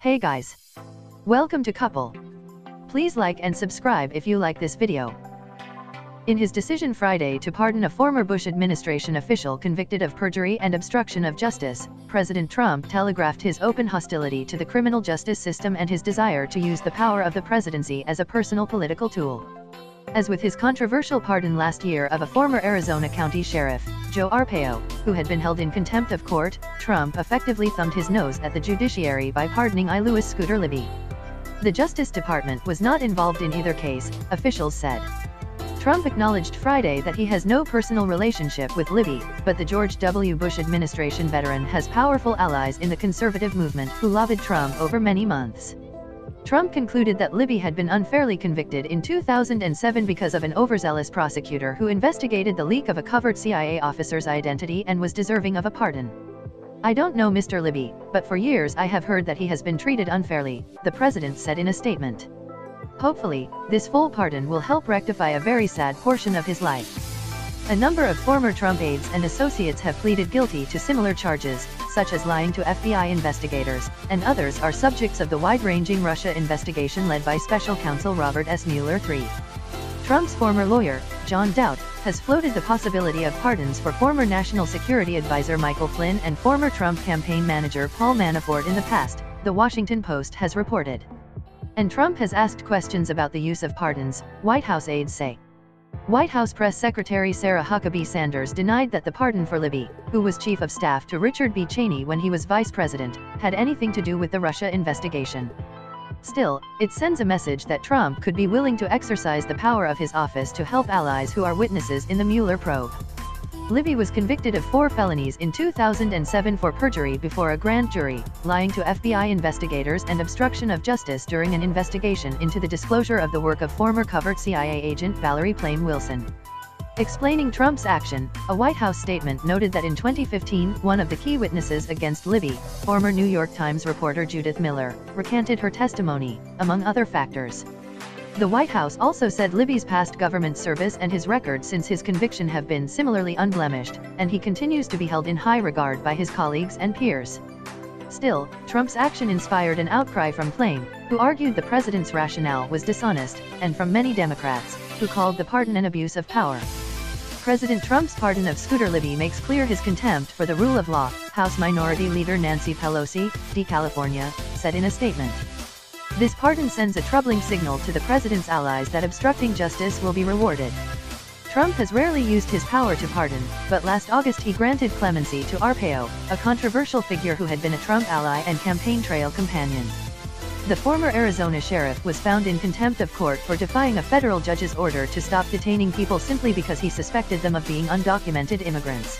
Hey guys! Welcome to Couple. Please like and subscribe if you like this video. In his decision Friday to pardon a former Bush administration official convicted of perjury and obstruction of justice, President Trump telegraphed his open hostility to the criminal justice system and his desire to use the power of the presidency as a personal political tool. As with his controversial pardon last year of a former Arizona County Sheriff, Joe Arpaio, who had been held in contempt of court, Trump effectively thumbed his nose at the judiciary by pardoning I. Louis Scooter Libby. The Justice Department was not involved in either case, officials said. Trump acknowledged Friday that he has no personal relationship with Libby, but the George W. Bush administration veteran has powerful allies in the conservative movement who lobbied Trump over many months. Trump concluded that Libby had been unfairly convicted in 2007 because of an overzealous prosecutor who investigated the leak of a covered CIA officer's identity and was deserving of a pardon. "I don't know Mr. Libby, but for years I have heard that he has been treated unfairly," the president said in a statement. Hopefully, this full pardon will help rectify a very sad portion of his life. A number of former Trump aides and associates have pleaded guilty to similar charges, such as lying to FBI investigators, and others are subjects of the wide-ranging Russia investigation led by Special Counsel Robert S. Mueller III. Trump's former lawyer, John Dowd, has floated the possibility of pardons for former National Security Advisor Michael Flynn and former Trump campaign manager Paul Manafort in the past, The Washington Post has reported. And Trump has asked questions about the use of pardons, White House aides say. White House Press Secretary Sarah Huckabee Sanders denied that the pardon for Libby, who was chief of staff to Richard B. Cheney when he was vice president, had anything to do with the Russia investigation. Still, it sends a message that Trump could be willing to exercise the power of his office to help allies who are witnesses in the Mueller probe. Libby was convicted of 4 felonies in 2007 for perjury before a grand jury, lying to FBI investigators and obstruction of justice during an investigation into the disclosure of the work of former covert CIA agent Valerie Plame Wilson. Explaining Trump's action, a White House statement noted that in 2015, one of the key witnesses against Libby, former New York Times reporter Judith Miller, recanted her testimony, among other factors. The White House also said Libby's past government service and his record since his conviction have been similarly unblemished, and he continues to be held in high regard by his colleagues and peers. Still, Trump's action inspired an outcry from Plame, who argued the president's rationale was dishonest, and from many Democrats, who called the pardon an abuse of power. President Trump's pardon of Scooter Libby makes clear his contempt for the rule of law, House Minority Leader Nancy Pelosi, D. California, said in a statement. This pardon sends a troubling signal to the president's allies that obstructing justice will be rewarded. Trump has rarely used his power to pardon, but last August he granted clemency to Arpaio, a controversial figure who had been a Trump ally and campaign trail companion. The former Arizona sheriff was found in contempt of court for defying a federal judge's order to stop detaining people simply because he suspected them of being undocumented immigrants.